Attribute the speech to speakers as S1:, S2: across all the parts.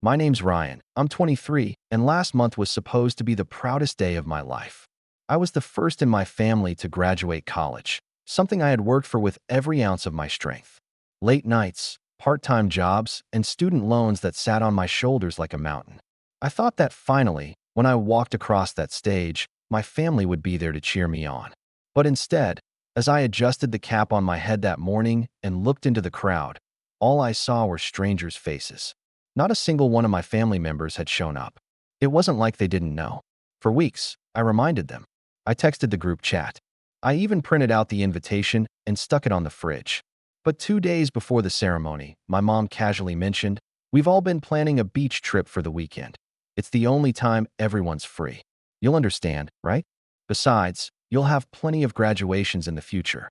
S1: My name's Ryan. I'm 23, and last month was supposed to be the proudest day of my life. I was the first in my family to graduate college, something I had worked for with every ounce of my strength. Late nights, part-time jobs, and student loans that sat on my shoulders like a mountain. I thought that finally, when I walked across that stage, my family would be there to cheer me on. But instead, as I adjusted the cap on my head that morning and looked into the crowd, all I saw were strangers' faces. Not a single one of my family members had shown up. It wasn't like they didn't know. For weeks, I reminded them. I texted the group chat. I even printed out the invitation and stuck it on the fridge. But 2 days before the ceremony, my mom casually mentioned, "We've all been planning a beach trip for the weekend. It's the only time everyone's free. You'll understand, right? Besides, you'll have plenty of graduations in the future."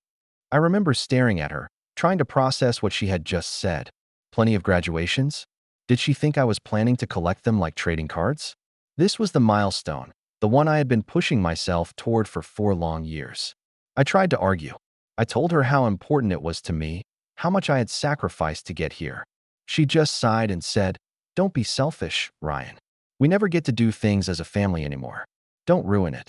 S1: I remember staring at her, trying to process what she had just said. Plenty of graduations? Did she think I was planning to collect them like trading cards? This was the milestone, the one I had been pushing myself toward for 4 long years. I tried to argue. I told her how important it was to me, how much I had sacrificed to get here. She just sighed and said, "Don't be selfish, Ryan. We never get to do things as a family anymore. Don't ruin it."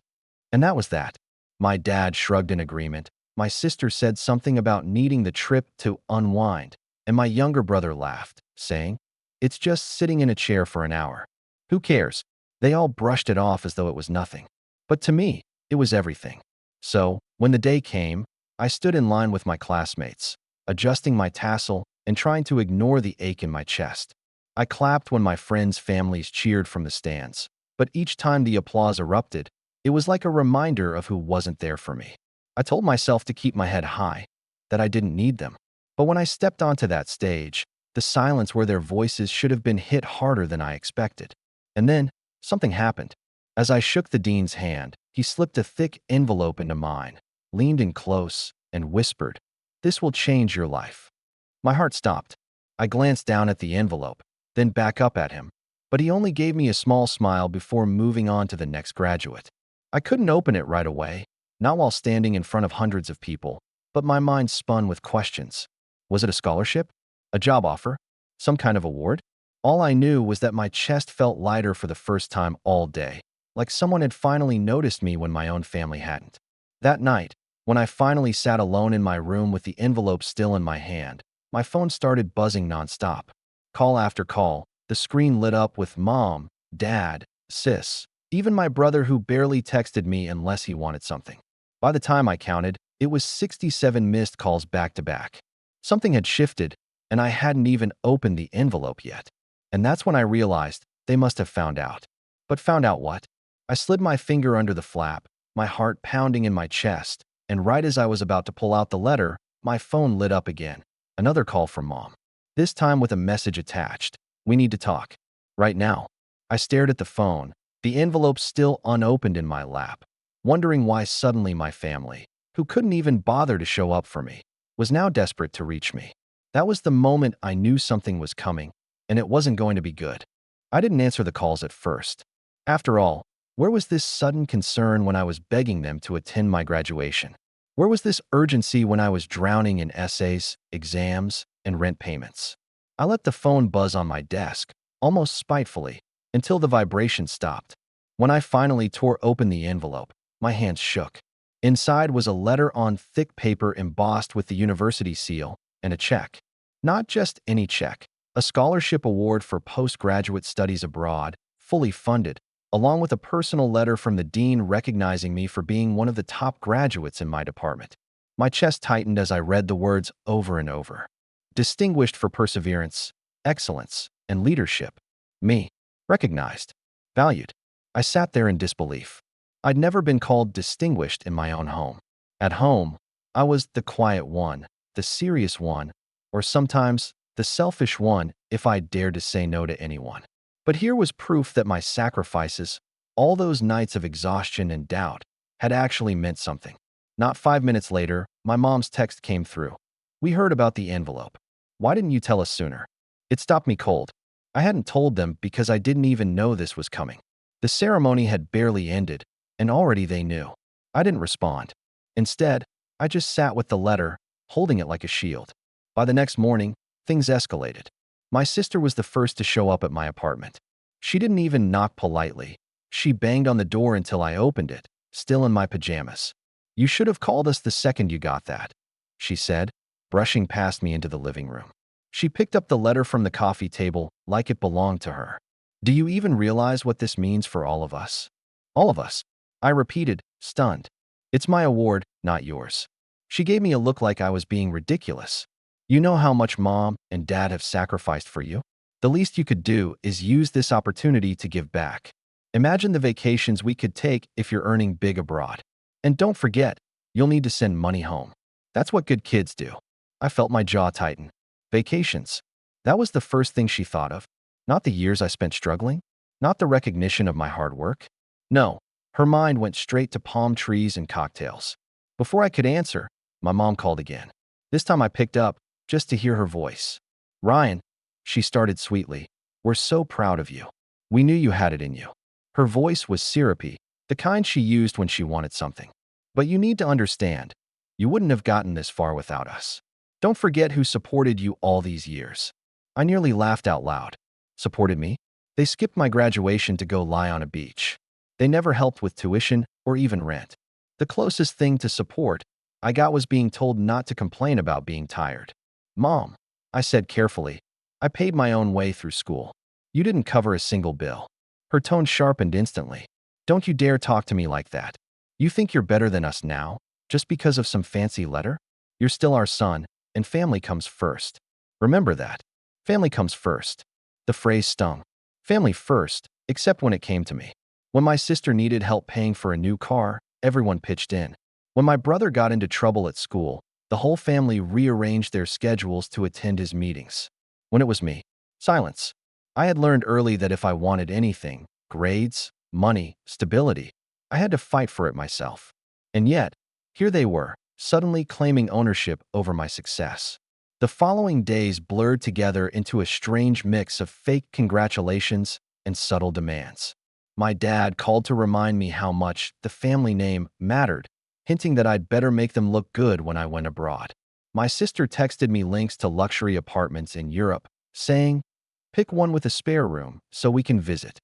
S1: And that was that. My dad shrugged in agreement. My sister said something about needing the trip to unwind, and my younger brother laughed, saying, "It's just sitting in a chair for an hour. Who cares?" They all brushed it off as though it was nothing. But to me, it was everything. So, when the day came, I stood in line with my classmates, adjusting my tassel and trying to ignore the ache in my chest. I clapped when my friends' families cheered from the stands, but each time the applause erupted, it was like a reminder of who wasn't there for me. I told myself to keep my head high, that I didn't need them. But when I stepped onto that stage, the silence where their voices should have been hit harder than I expected. And then, something happened. As I shook the dean's hand, he slipped a thick envelope into mine, leaned in close, and whispered, "This will change your life." My heart stopped. I glanced down at the envelope, then back up at him, but he only gave me a small smile before moving on to the next graduate. I couldn't open it right away, not while standing in front of hundreds of people, but my mind spun with questions. Was it a scholarship? A job offer? Some kind of award? All I knew was that my chest felt lighter for the first time all day, like someone had finally noticed me when my own family hadn't. That night, when I finally sat alone in my room with the envelope still in my hand, my phone started buzzing nonstop. Call after call, the screen lit up with mom, dad, sis, even my brother who barely texted me unless he wanted something. By the time I counted, it was 67 missed calls back to back. Something had shifted, and I hadn't even opened the envelope yet. And that's when I realized they must have found out. But found out what? I slid my finger under the flap, my heart pounding in my chest, and right as I was about to pull out the letter, my phone lit up again. Another call from mom. This time with a message attached. "We need to talk. Right now." I stared at the phone, the envelope still unopened in my lap, wondering why suddenly my family, who couldn't even bother to show up for me, was now desperate to reach me. That was the moment I knew something was coming, and it wasn't going to be good. I didn't answer the calls at first. After all, where was this sudden concern when I was begging them to attend my graduation? Where was this urgency when I was drowning in essays, exams, and rent payments? I let the phone buzz on my desk, almost spitefully, until the vibration stopped. When I finally tore open the envelope, my hands shook. Inside was a letter on thick paper embossed with the university seal and a check. Not just any check, a scholarship award for postgraduate studies abroad, fully funded, along with a personal letter from the dean recognizing me for being one of the top graduates in my department. My chest tightened as I read the words over and over. Distinguished for perseverance, excellence, and leadership. Me. Recognized. Valued. I sat there in disbelief. I'd never been called distinguished in my own home. At home, I was the quiet one, the serious one, or sometimes the selfish one if I dared to say no to anyone. But here was proof that my sacrifices, all those nights of exhaustion and doubt, had actually meant something. Not 5 minutes later, my mom's text came through. "We heard about the envelope. Why didn't you tell us sooner?" It stopped me cold. I hadn't told them because I didn't even know this was coming. The ceremony had barely ended, and already they knew. I didn't respond. Instead, I just sat with the letter, holding it like a shield. By the next morning, things escalated. My sister was the first to show up at my apartment. She didn't even knock politely. She banged on the door until I opened it, still in my pajamas. "You should have called us the second you got that," she said, brushing past me into the living room. She picked up the letter from the coffee table like it belonged to her. "Do you even realize what this means for all of us?" "All of us," I repeated, stunned. "It's my award, not yours." She gave me a look like I was being ridiculous. "You know how much Mom and Dad have sacrificed for you? The least you could do is use this opportunity to give back. Imagine the vacations we could take if you're earning big abroad. And don't forget, you'll need to send money home. That's what good kids do." I felt my jaw tighten. Vacations. That was the first thing she thought of. Not the years I spent struggling. Not the recognition of my hard work. No, her mind went straight to palm trees and cocktails. Before I could answer, my mom called again. This time I picked up, just to hear her voice. "Ryan," she started sweetly, "we're so proud of you. We knew you had it in you." Her voice was syrupy, the kind she used when she wanted something. "But you need to understand, you wouldn't have gotten this far without us. Don't forget who supported you all these years." I nearly laughed out loud. Supported me? They skipped my graduation to go lie on a beach. They never helped with tuition or even rent. The closest thing to support I got was being told not to complain about being tired. "Mom," I said carefully, "I paid my own way through school. You didn't cover a single bill." Her tone sharpened instantly. "Don't you dare talk to me like that. You think you're better than us now, just because of some fancy letter? You're still our son, and family comes first. Remember that. Family comes first." The phrase stung. Family first, except when it came to me. When my sister needed help paying for a new car, everyone pitched in. When my brother got into trouble at school, the whole family rearranged their schedules to attend his meetings. When it was me, silence. I had learned early that if I wanted anything, grades, money, stability, I had to fight for it myself. And yet, here they were, suddenly claiming ownership over my success. The following days blurred together into a strange mix of fake congratulations and subtle demands. My dad called to remind me how much the family name mattered, hinting that I'd better make them look good when I went abroad. My sister texted me links to luxury apartments in Europe, saying, "Pick one with a spare room so we can visit."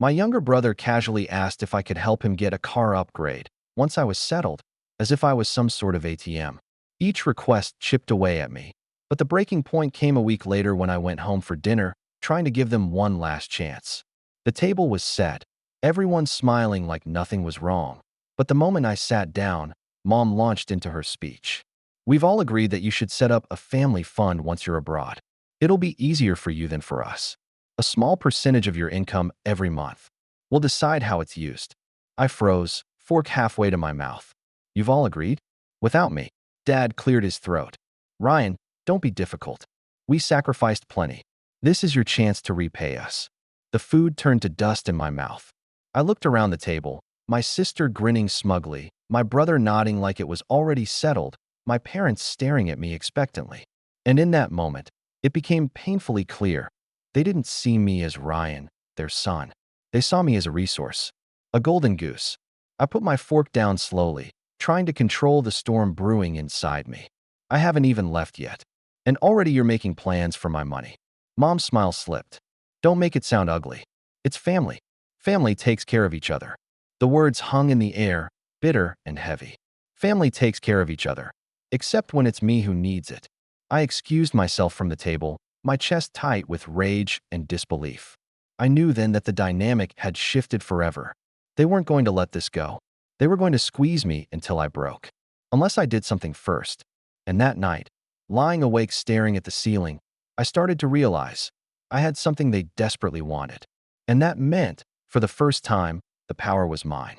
S1: My younger brother casually asked if I could help him get a car upgrade once I was settled, as if I was some sort of ATM. Each request chipped away at me, but the breaking point came a week later when I went home for dinner, trying to give them one last chance. The table was set, everyone smiling like nothing was wrong. But the moment I sat down, Mom launched into her speech. "We've all agreed that you should set up a family fund once you're abroad. It'll be easier for you than for us. A small percentage of your income every month. We'll decide how it's used." I froze, fork halfway to my mouth. "You've all agreed? Without me?" Dad cleared his throat. "Ryan, don't be difficult. We sacrificed plenty. This is your chance to repay us." The food turned to dust in my mouth. I looked around the table, my sister grinning smugly, my brother nodding like it was already settled, my parents staring at me expectantly. And in that moment, it became painfully clear. They didn't see me as Ryan, their son. They saw me as a resource, a golden goose. I put my fork down slowly, trying to control the storm brewing inside me. "I haven't even left yet. And already you're making plans for my money." Mom's smile slipped. "Don't make it sound ugly. It's family. Family takes care of each other." The words hung in the air, bitter and heavy. Family takes care of each other, except when it's me who needs it. I excused myself from the table, my chest tight with rage and disbelief. I knew then that the dynamic had shifted forever. They weren't going to let this go. They were going to squeeze me until I broke. Unless I did something first. And that night, lying awake staring at the ceiling, I started to realize I had something they desperately wanted. And that meant, for the first time, the power was mine.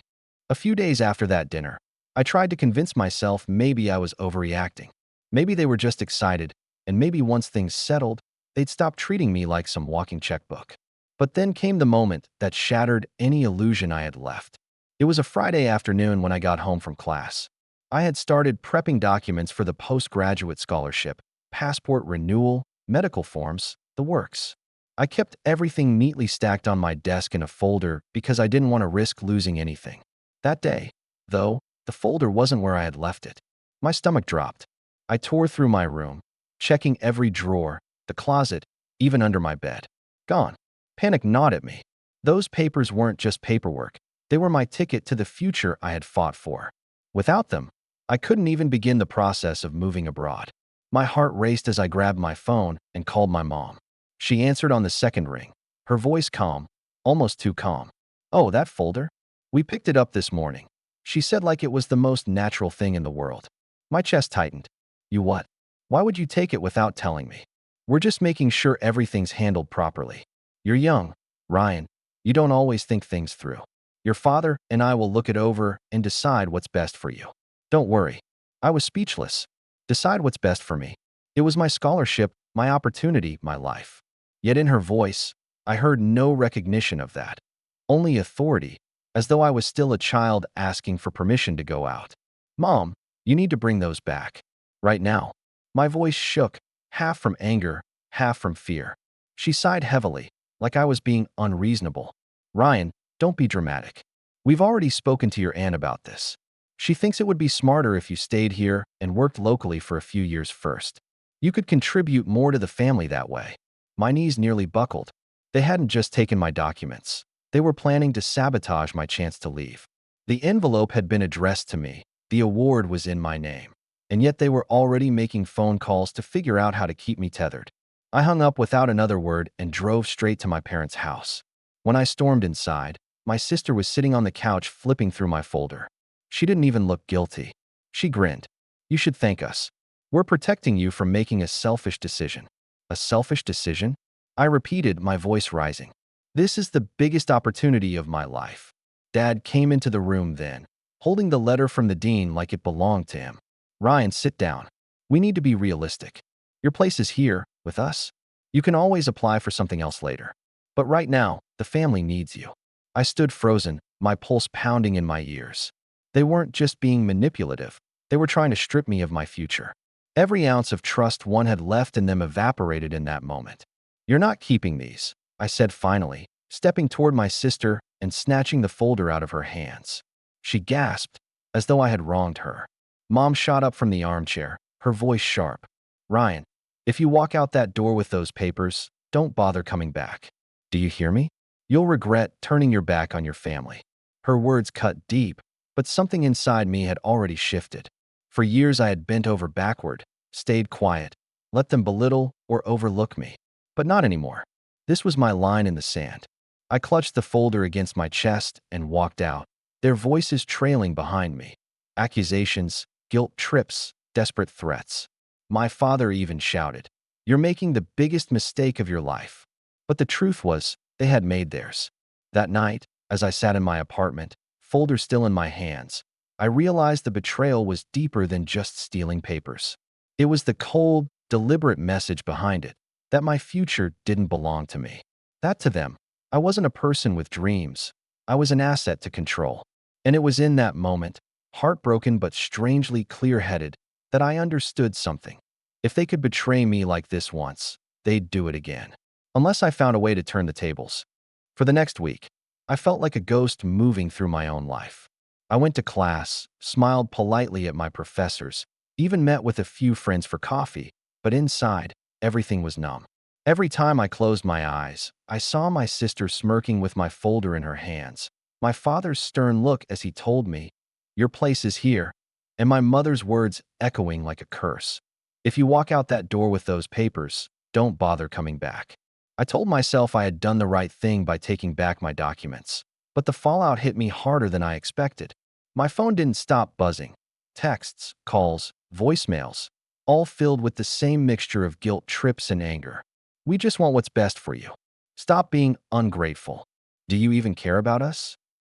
S1: A few days after that dinner, I tried to convince myself maybe I was overreacting. Maybe they were just excited, and maybe once things settled, they'd stop treating me like some walking checkbook. But then came the moment that shattered any illusion I had left. It was a Friday afternoon when I got home from class. I had started prepping documents for the postgraduate scholarship, passport renewal, medical forms, the works. I kept everything neatly stacked on my desk in a folder because I didn't want to risk losing anything. That day, though, the folder wasn't where I had left it. My stomach dropped. I tore through my room, checking every drawer, the closet, even under my bed. Gone. Panic gnawed at me. Those papers weren't just paperwork. They were my ticket to the future I had fought for. Without them, I couldn't even begin the process of moving abroad. My heart raced as I grabbed my phone and called my mom. She answered on the second ring, her voice calm, almost too calm. "Oh, that folder? We picked it up this morning," she said like it was the most natural thing in the world. My chest tightened. "You what? Why would you take it without telling me? We're just making sure everything's handled properly. You're young, Ryan. You don't always think things through. Your father and I will look it over and decide what's best for you. Don't worry." I was speechless. Decide what's best for me. It was my scholarship, my opportunity, my life. Yet in her voice, I heard no recognition of that. Only authority, as though I was still a child asking for permission to go out. "Mom, you need to bring those back. Right now." My voice shook, half from anger, half from fear. She sighed heavily, like I was being unreasonable. "Ryan, don't be dramatic. We've already spoken to your aunt about this. She thinks it would be smarter if you stayed here and worked locally for a few years first. You could contribute more to the family that way." My knees nearly buckled. They hadn't just taken my documents. They were planning to sabotage my chance to leave. The envelope had been addressed to me. The award was in my name. And yet they were already making phone calls to figure out how to keep me tethered. I hung up without another word and drove straight to my parents' house. When I stormed inside, my sister was sitting on the couch flipping through my folder. She didn't even look guilty. She grinned. "You should thank us. We're protecting you from making a selfish decision." "A selfish decision?" I repeated, my voice rising. "This is the biggest opportunity of my life." Dad came into the room then, holding the letter from the dean like it belonged to him. "Ryan, sit down. We need to be realistic. Your place is here, with us. You can always apply for something else later. But right now, the family needs you." I stood frozen, my pulse pounding in my ears. They weren't just being manipulative. They were trying to strip me of my future. Every ounce of trust one had left in them evaporated in that moment. "You're not keeping these," I said finally, stepping toward my sister and snatching the folder out of her hands. She gasped, as though I had wronged her. Mom shot up from the armchair, her voice sharp. "Ryan, if you walk out that door with those papers, don't bother coming back. Do you hear me? You'll regret turning your back on your family." Her words cut deep, but something inside me had already shifted. For years I had bent over backward, stayed quiet, let them belittle or overlook me. But not anymore. This was my line in the sand. I clutched the folder against my chest and walked out, their voices trailing behind me. Accusations, guilt trips, desperate threats. My father even shouted, "You're making the biggest mistake of your life." But the truth was, they had made theirs. That night, as I sat in my apartment, folder still in my hands, I realized the betrayal was deeper than just stealing papers. It was the cold, deliberate message behind it, that my future didn't belong to me. That to them, I wasn't a person with dreams. I was an asset to control. And it was in that moment, heartbroken but strangely clear-headed, that I understood something. If they could betray me like this once, they'd do it again. Unless I found a way to turn the tables. For the next week, I felt like a ghost moving through my own life. I went to class, smiled politely at my professors, even met with a few friends for coffee, but inside, everything was numb. Every time I closed my eyes, I saw my sister smirking with my folder in her hands, my father's stern look as he told me, "Your place is here," and my mother's words echoing like a curse. "If you walk out that door with those papers, don't bother coming back." I told myself I had done the right thing by taking back my documents, but the fallout hit me harder than I expected. My phone didn't stop buzzing. Texts, calls, voicemails, all filled with the same mixture of guilt trips and anger. "We just want what's best for you. Stop being ungrateful. Do you even care about us?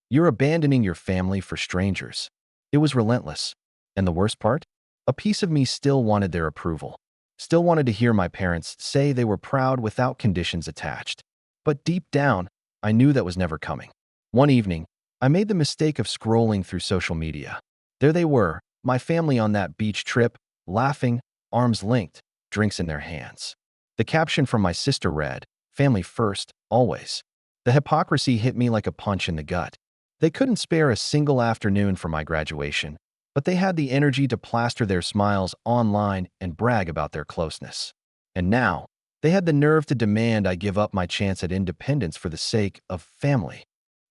S1: You're abandoning your family for strangers." It was relentless. And the worst part? A piece of me still wanted their approval. Still wanted to hear my parents say they were proud without conditions attached. But deep down, I knew that was never coming. One evening, I made the mistake of scrolling through social media. There they were, my family on that beach trip, laughing, arms linked, drinks in their hands. The caption from my sister read, "Family first, always." The hypocrisy hit me like a punch in the gut. They couldn't spare a single afternoon for my graduation, but they had the energy to plaster their smiles online and brag about their closeness. And now, They had the nerve to demand I give up my chance at independence for the sake of family.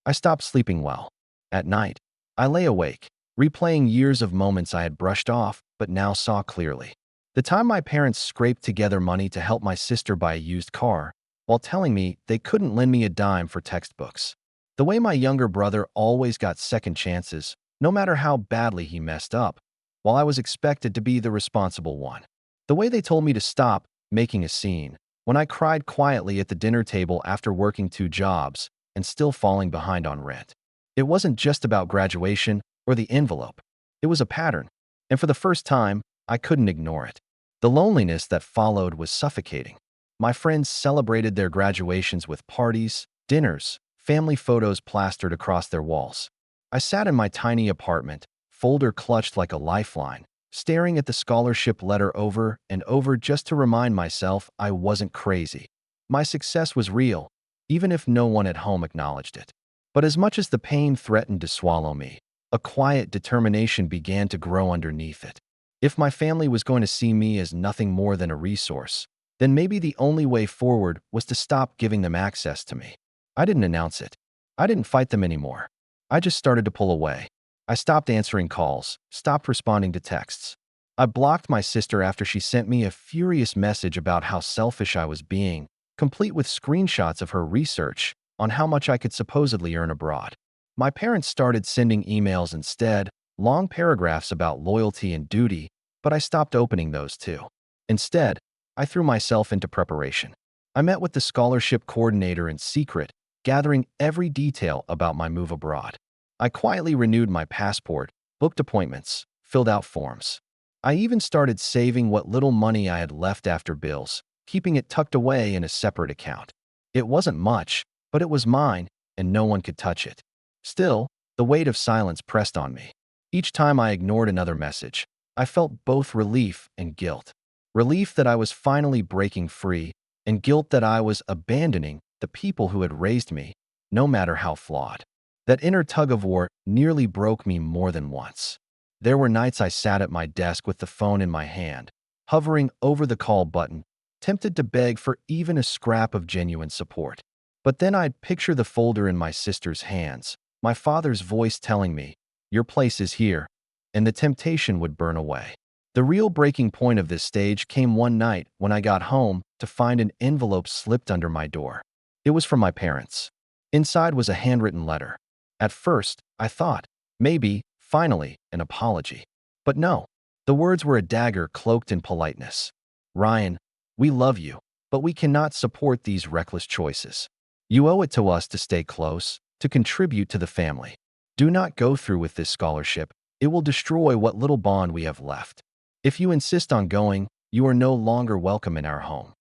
S1: I stopped sleeping well. At night, I lay awake, replaying years of moments I had brushed off but now saw clearly. The time my parents scraped together money to help my sister buy a used car, while telling me they couldn't lend me a dime for textbooks. The way my younger brother always got second chances, no matter how badly he messed up, while I was expected to be the responsible one. The way they told me to stop making a scene, when I cried quietly at the dinner table after working 2 jobs and still falling behind on rent. It wasn't just about graduation or the envelope. It was a pattern, and for the first time, I couldn't ignore it. The loneliness that followed was suffocating. My friends celebrated their graduations with parties, dinners, family photos plastered across their walls. I sat in my tiny apartment, folder clutched like a lifeline, staring at the scholarship letter over and over just to remind myself I wasn't crazy. My success was real, even if no one at home acknowledged it. But as much as the pain threatened to swallow me, a quiet determination began to grow underneath it. If my family was going to see me as nothing more than a resource, then maybe the only way forward was to stop giving them access to me. I didn't announce it. I didn't fight them anymore. I just started to pull away. I stopped answering calls, stopped responding to texts. I blocked my sister after she sent me a furious message about how selfish I was being, complete with screenshots of her research on how much I could supposedly earn abroad. My parents started sending emails instead, long paragraphs about loyalty and duty, but I stopped opening those too. Instead, I threw myself into preparation. I met with the scholarship coordinator in secret, gathering every detail about my move abroad. I quietly renewed my passport, booked appointments, filled out forms. I even started saving what little money I had left after bills, keeping it tucked away in a separate account. It wasn't much, but it was mine, and no one could touch it. Still, the weight of silence pressed on me. Each time I ignored another message, I felt both relief and guilt. Relief that I was finally breaking free, and guilt that I was abandoning the people who had raised me, no matter how flawed. That inner tug-of-war nearly broke me more than once. There were nights I sat at my desk with the phone in my hand, hovering over the call button, tempted to beg for even a scrap of genuine support. But then I'd picture the folder in my sister's hands, my father's voice telling me, "Your place is here," and the temptation would burn away. The real breaking point of this stage came one night when I got home to find an envelope slipped under my door. It was from my parents. Inside was a handwritten letter. At first, I thought, maybe, finally, an apology. But no, the words were a dagger cloaked in politeness. "Ryan, we love you, but we cannot support these reckless choices. You owe it to us to stay close, to contribute to the family. Do not go through with this scholarship. It will destroy what little bond we have left. If you insist on going, you are no longer welcome in our home."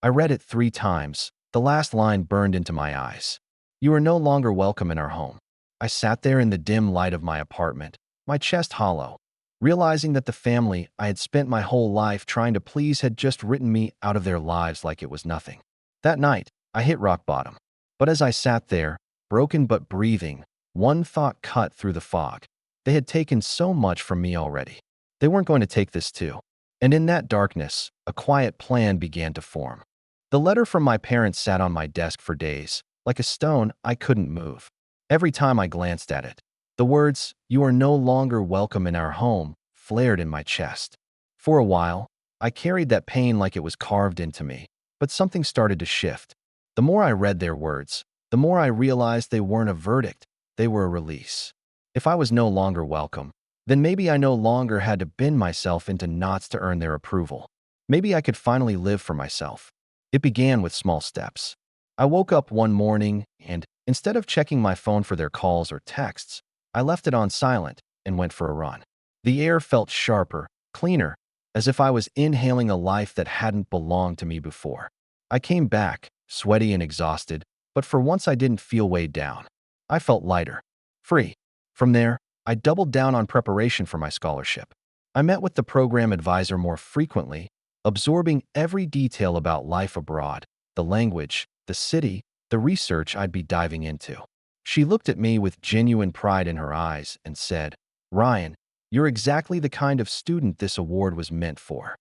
S1: I read it 3 times. The last line burned into my eyes. "You are no longer welcome in our home." I sat there in the dim light of my apartment, my chest hollow, realizing that the family I had spent my whole life trying to please had just written me out of their lives like it was nothing. That night, I hit rock bottom. But as I sat there, broken but breathing, one thought cut through the fog. They had taken so much from me already. They weren't going to take this too. And in that darkness, a quiet plan began to form. The letter from my parents sat on my desk for days, like a stone I couldn't move. Every time I glanced at it, the words, "You are no longer welcome in our home," flared in my chest. For a while, I carried that pain like it was carved into me, but something started to shift. The more I read their words, the more I realized they weren't a verdict, they were a release. If I was no longer welcome, then maybe I no longer had to bend myself into knots to earn their approval. Maybe I could finally live for myself. It began with small steps. I woke up one morning and, instead of checking my phone for their calls or texts, I left it on silent and went for a run. The air felt sharper, cleaner, as if I was inhaling a life that hadn't belonged to me before. I came back, sweaty and exhausted, but for once I didn't feel weighed down. I felt lighter, free. From there, I doubled down on preparation for my scholarship. I met with the program advisor more frequently, absorbing every detail about life abroad, the language, the city, the research I'd be diving into. She looked at me with genuine pride in her eyes and said, "Ryan, you're exactly the kind of student this award was meant for."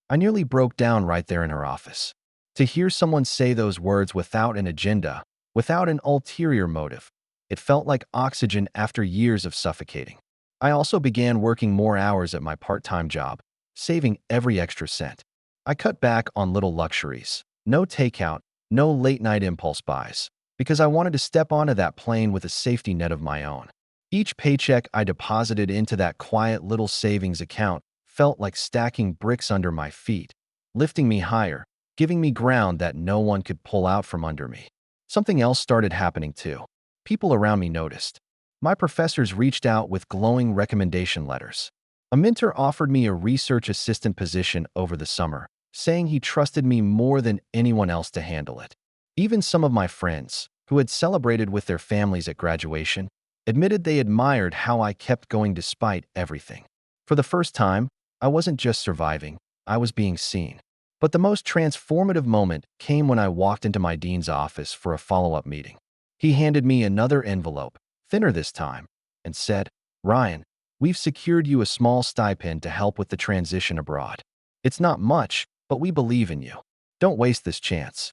S1: I nearly broke down right there in her office. To hear someone say those words without an agenda, without an ulterior motive, it felt like oxygen after years of suffocating. I also began working more hours at my part-time job, saving every extra cent. I cut back on little luxuries. No takeout, no late-night impulse buys, because I wanted to step onto that plane with a safety net of my own. Each paycheck I deposited into that quiet little savings account felt like stacking bricks under my feet, lifting me higher, giving me ground that no one could pull out from under me. Something else started happening too. People around me noticed. My professors reached out with glowing recommendation letters. A mentor offered me a research assistant position over the summer, saying he trusted me more than anyone else to handle it. Even some of my friends, who had celebrated with their families at graduation, admitted they admired how I kept going despite everything. For the first time, I wasn't just surviving, I was being seen. But the most transformative moment came when I walked into my dean's office for a follow-up meeting. He handed me another envelope, thinner this time, and said, "Ryan, we've secured you a small stipend to help with the transition abroad. It's not much, but we believe in you. Don't waste this chance."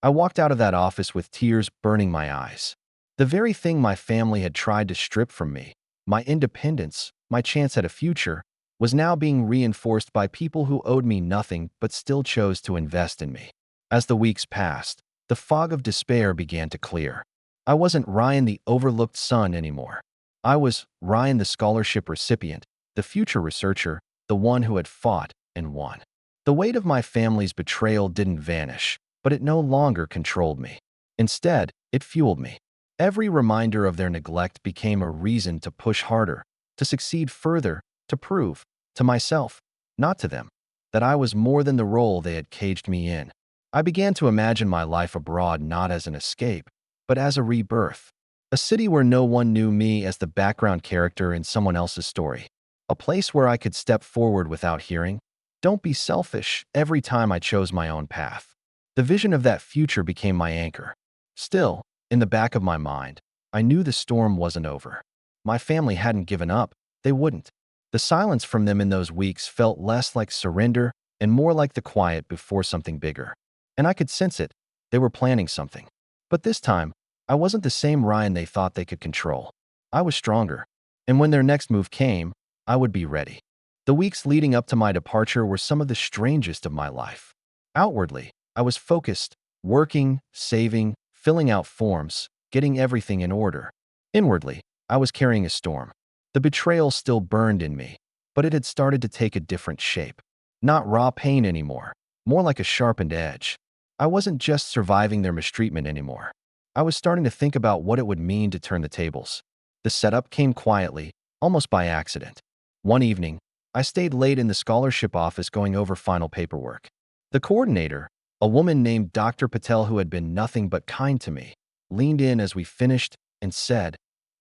S1: I walked out of that office with tears burning my eyes. The very thing my family had tried to strip from me, my independence, my chance at a future, was now being reinforced by people who owed me nothing but still chose to invest in me. As the weeks passed, the fog of despair began to clear. I wasn't Ryan the overlooked son anymore. I was Ryan the scholarship recipient, the future researcher, the one who had fought and won. The weight of my family's betrayal didn't vanish, but it no longer controlled me. Instead, it fueled me. Every reminder of their neglect became a reason to push harder, to succeed further, to prove, to myself, not to them, that I was more than the role they had caged me in. I began to imagine my life abroad not as an escape, but as a rebirth. A city where no one knew me as the background character in someone else's story. A place where I could step forward without hearing, "Don't be selfish," every time I chose my own path. The vision of that future became my anchor. Still, in the back of my mind, I knew the storm wasn't over. My family hadn't given up. They wouldn't. The silence from them in those weeks felt less like surrender and more like the quiet before something bigger. And I could sense it. They were planning something. But this time, I wasn't the same Ryan they thought they could control. I was stronger. And when their next move came, I would be ready. The weeks leading up to my departure were some of the strangest of my life. Outwardly, I was focused, working, saving, filling out forms, getting everything in order. Inwardly, I was carrying a storm. The betrayal still burned in me, but it had started to take a different shape. Not raw pain anymore, more like a sharpened edge. I wasn't just surviving their mistreatment anymore. I was starting to think about what it would mean to turn the tables. The setup came quietly, almost by accident. One evening, I stayed late in the scholarship office going over final paperwork. The coordinator, a woman named Dr. Patel who had been nothing but kind to me, leaned in as we finished and said,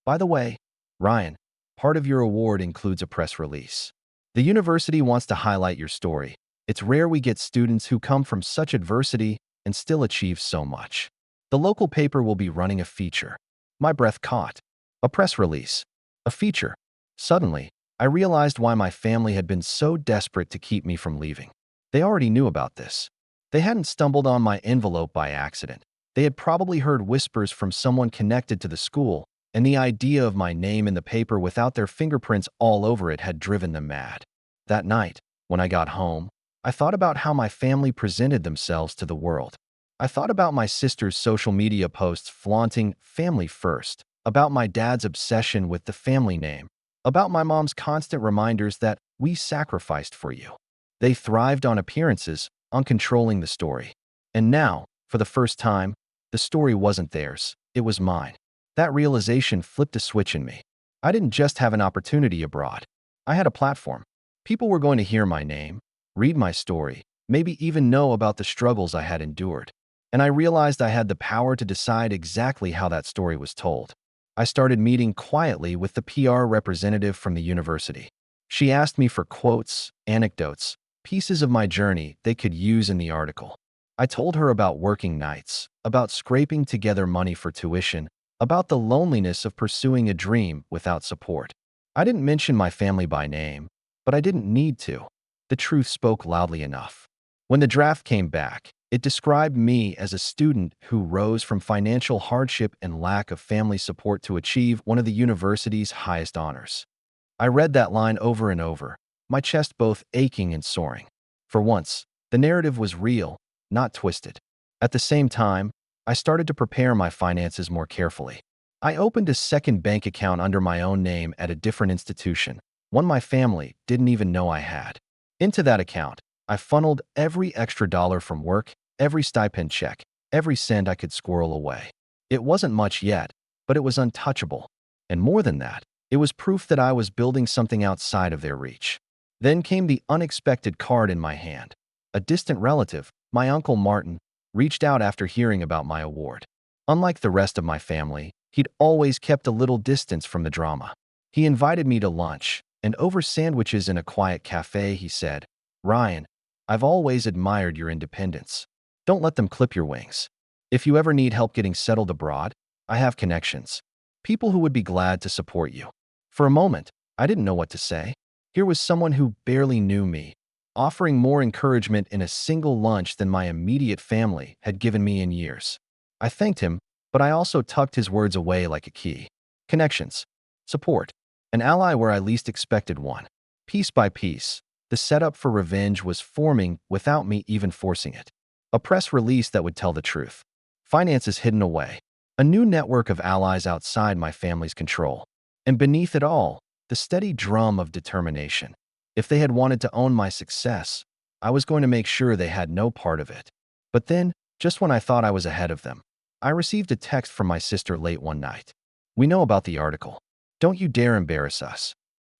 S1: "By the way, Ryan, part of your award includes a press release. The university wants to highlight your story. It's rare we get students who come from such adversity and still achieve so much. The local paper will be running a feature." My breath caught. A press release. A feature. Suddenly, I realized why my family had been so desperate to keep me from leaving. They already knew about this. They hadn't stumbled on my envelope by accident. They had probably heard whispers from someone connected to the school, and the idea of my name in the paper without their fingerprints all over it had driven them mad. That night, when I got home, I thought about how my family presented themselves to the world. I thought about my sister's social media posts flaunting family first, about my dad's obsession with the family name, about my mom's constant reminders that we sacrificed for you. They thrived on appearances, on controlling the story. And now, for the first time, the story wasn't theirs, it was mine. That realization flipped a switch in me. I didn't just have an opportunity abroad. I had a platform. People were going to hear my name, read my story, maybe even know about the struggles I had endured. And I realized I had the power to decide exactly how that story was told. I started meeting quietly with the PR representative from the university. She asked me for quotes, anecdotes, pieces of my journey they could use in the article. I told her about working nights, about scraping together money for tuition, about the loneliness of pursuing a dream without support. I didn't mention my family by name, but I didn't need to. The truth spoke loudly enough. When the draft came back, It described me as a student who rose from financial hardship and lack of family support to achieve one of the university's highest honors. I read that line over and over, my chest both aching and soaring. For once, the narrative was real, not twisted. At the same time, I started to prepare my finances more carefully. I opened a second bank account under my own name at a different institution, one my family didn't even know I had. Into that account, I funneled every extra dollar from work, every stipend check, every cent I could squirrel away. It wasn't much yet, but it was untouchable. And more than that, it was proof that I was building something outside of their reach. Then came the unexpected card in my hand. A distant relative, my Uncle Martin, reached out after hearing about my award. Unlike the rest of my family, he'd always kept a little distance from the drama. He invited me to lunch, and over sandwiches in a quiet cafe, he said, "Ryan, I've always admired your independence. Don't let them clip your wings. If you ever need help getting settled abroad, I have connections. People who would be glad to support you." For a moment, I didn't know what to say. Here was someone who barely knew me, offering more encouragement in a single lunch than my immediate family had given me in years. I thanked him, but I also tucked his words away like a key. Connections. Support. An ally where I least expected one. Piece by piece, the setup for revenge was forming without me even forcing it. A press release that would tell the truth. Finances hidden away. A new network of allies outside my family's control. And beneath it all, the steady drum of determination. If they had wanted to own my success, I was going to make sure they had no part of it. But then, just when I thought I was ahead of them, I received a text from my sister late one night. "We know about the article. Don't you dare embarrass us."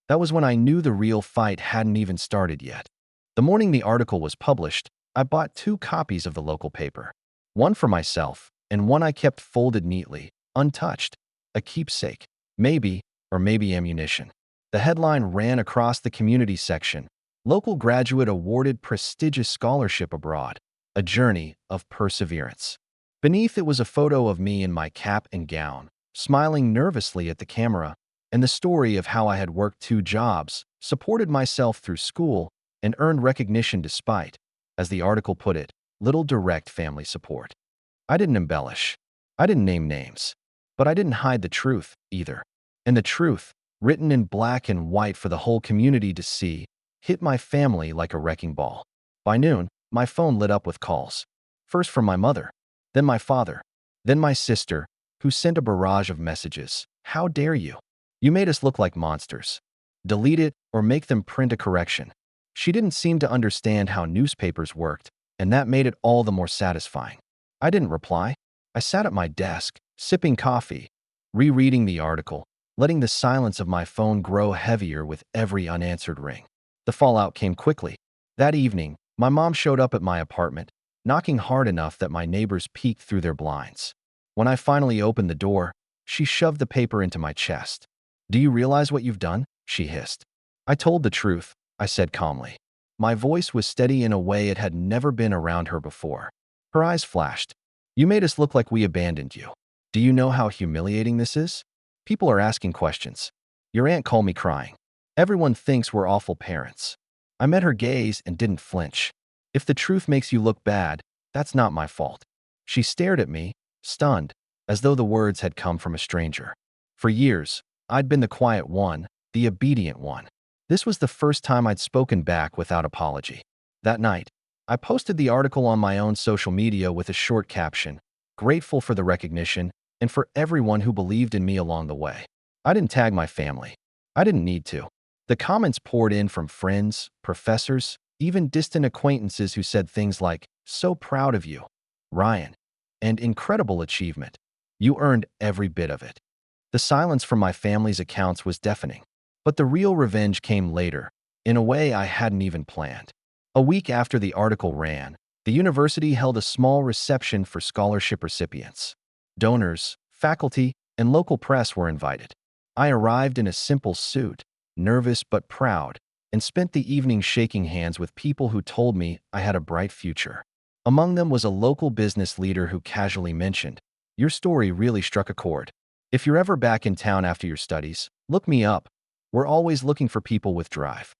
S1: That was when I knew the real fight hadn't even started yet. The morning the article was published, I bought 2 copies of the local paper. One for myself, and one I kept folded neatly, untouched. A keepsake. Maybe, or maybe ammunition. The headline ran across the community section. Local graduate awarded prestigious scholarship abroad. A journey of perseverance. Beneath it was a photo of me in my cap and gown, smiling nervously at the camera, and the story of how I had worked 2 jobs, supported myself through school, and earned recognition despite, as the article put it, little direct family support. I didn't embellish. I didn't name names. But I didn't hide the truth, either. And the truth, written in black and white for the whole community to see, hit my family like a wrecking ball. By noon, my phone lit up with calls. First from my mother, then my father, then my sister, who sent a barrage of messages. "How dare you? You made us look like monsters. Delete it or make them print a correction." She didn't seem to understand how newspapers worked, and that made it all the more satisfying. I didn't reply. I sat at my desk, sipping coffee, rereading the article, letting the silence of my phone grow heavier with every unanswered ring. The fallout came quickly. That evening, my mom showed up at my apartment, knocking hard enough that my neighbors peeked through their blinds. When I finally opened the door, she shoved the paper into my chest. "Do you realize what you've done?" she hissed. I told the truth, I said calmly. My voice was steady in a way it had never been around her before. Her eyes flashed. "You made us look like we abandoned you. Do you know how humiliating this is? People are asking questions. Your aunt called me crying. Everyone thinks we're awful parents." I met her gaze and didn't flinch. "If the truth makes you look bad, that's not my fault." She stared at me, stunned, as though the words had come from a stranger. For years, I'd been the quiet one, the obedient one. This was the first time I'd spoken back without apology. That night, I posted the article on my own social media with a short caption, grateful for the recognition and for everyone who believed in me along the way. I didn't tag my family. I didn't need to. The comments poured in from friends, professors, even distant acquaintances who said things like, "So proud of you, Ryan," and "Incredible achievement. You earned every bit of it." The silence from my family's accounts was deafening. But the real revenge came later, in a way I hadn't even planned. A week after the article ran, the university held a small reception for scholarship recipients. Donors, faculty, and local press were invited. I arrived in a simple suit, nervous but proud, and spent the evening shaking hands with people who told me I had a bright future. Among them was a local business leader who casually mentioned, "Your story really struck a chord. If you're ever back in town after your studies, look me up. We're always looking for people with drive."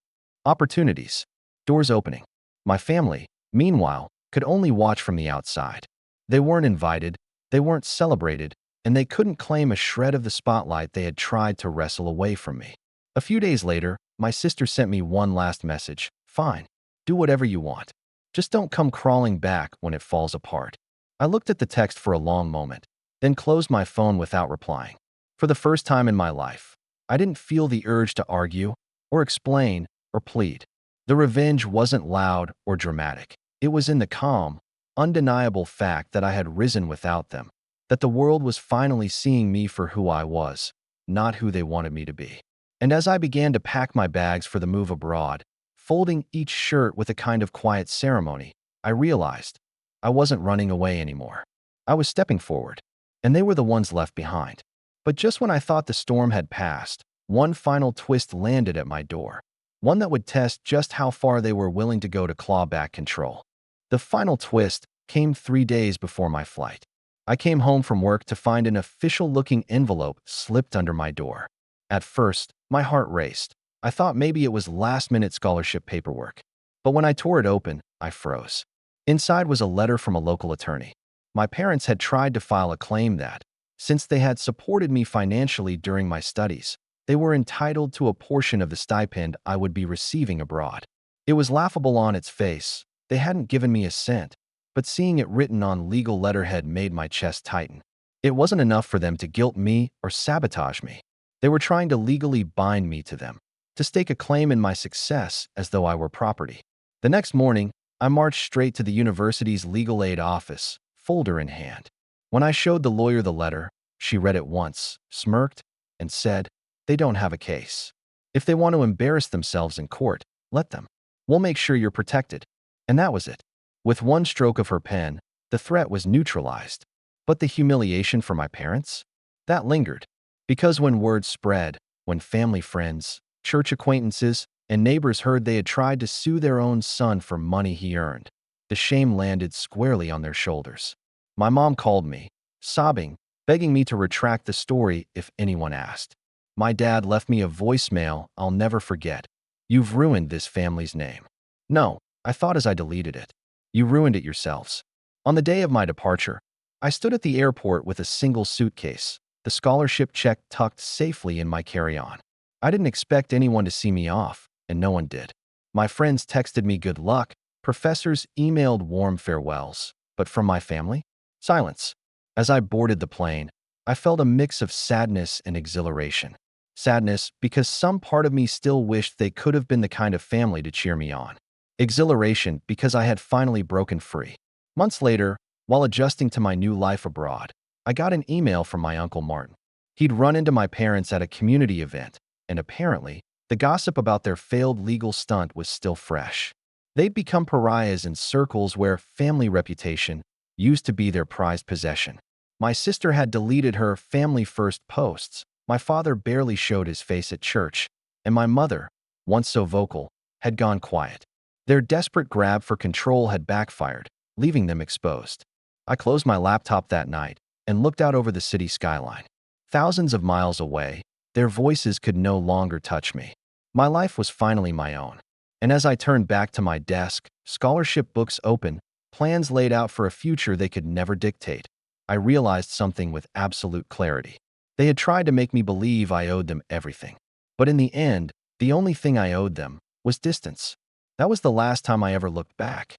S1: Opportunities. Doors opening. My family, meanwhile, could only watch from the outside. They weren't invited, they weren't celebrated, and they couldn't claim a shred of the spotlight they had tried to wrestle away from me. A few days later, my sister sent me one last message. Fine, do whatever you want. Just don't come crawling back when it falls apart. I looked at the text for a long moment, then closed my phone without replying. For the first time in my life, I didn't feel the urge to argue, or explain, or plead. The revenge wasn't loud or dramatic. It was in the calm, undeniable fact that I had risen without them, that the world was finally seeing me for who I was, not who they wanted me to be. And as I began to pack my bags for the move abroad, folding each shirt with a kind of quiet ceremony, I realized I wasn't running away anymore. I was stepping forward, and they were the ones left behind. But just when I thought the storm had passed, one final twist landed at my door, one that would test just how far they were willing to go to claw back control. The final twist came 3 days before my flight. I came home from work to find an official-looking envelope slipped under my door. At first, my heart raced. I thought maybe it was last-minute scholarship paperwork. But when I tore it open, I froze. Inside was a letter from a local attorney. My parents had tried to file a claim that, since they had supported me financially during my studies, they were entitled to a portion of the stipend I would be receiving abroad. It was laughable on its face. They hadn't given me a cent, but seeing it written on legal letterhead made my chest tighten. It wasn't enough for them to guilt me or sabotage me. They were trying to legally bind me to them, to stake a claim in my success as though I were property. The next morning, I marched straight to the university's legal aid office, folder in hand. When I showed the lawyer the letter, she read it once, smirked, and said, "They don't have a case. If they want to embarrass themselves in court, let them. We'll make sure you're protected." And that was it. With one stroke of her pen, the threat was neutralized. But the humiliation for my parents? That lingered. Because when word spread, when family friends, church acquaintances, and neighbors heard they had tried to sue their own son for money he earned, the shame landed squarely on their shoulders. My mom called me, sobbing, begging me to retract the story if anyone asked. My dad left me a voicemail I'll never forget. "You've ruined this family's name." "No," I thought as I deleted it. "You ruined it yourselves." On the day of my departure, I stood at the airport with a single suitcase, the scholarship check tucked safely in my carry-on. I didn't expect anyone to see me off, and no one did. My friends texted me good luck, professors emailed warm farewells, but from my family? Silence. As I boarded the plane, I felt a mix of sadness and exhilaration. Sadness because some part of me still wished they could have been the kind of family to cheer me on. Exhilaration because I had finally broken free. Months later, while adjusting to my new life abroad, I got an email from my Uncle Martin. He'd run into my parents at a community event, and apparently, the gossip about their failed legal stunt was still fresh. They'd become pariahs in circles where family reputation used to be their prized possession. My sister had deleted her family-first posts. My father barely showed his face at church, and my mother, once so vocal, had gone quiet. Their desperate grab for control had backfired, leaving them exposed. I closed my laptop that night and looked out over the city skyline. Thousands of miles away, their voices could no longer touch me. My life was finally my own. And as I turned back to my desk, scholarship books open, plans laid out for a future they could never dictate, I realized something with absolute clarity. They had tried to make me believe I owed them everything. But in the end, the only thing I owed them was distance. That was the last time I ever looked back.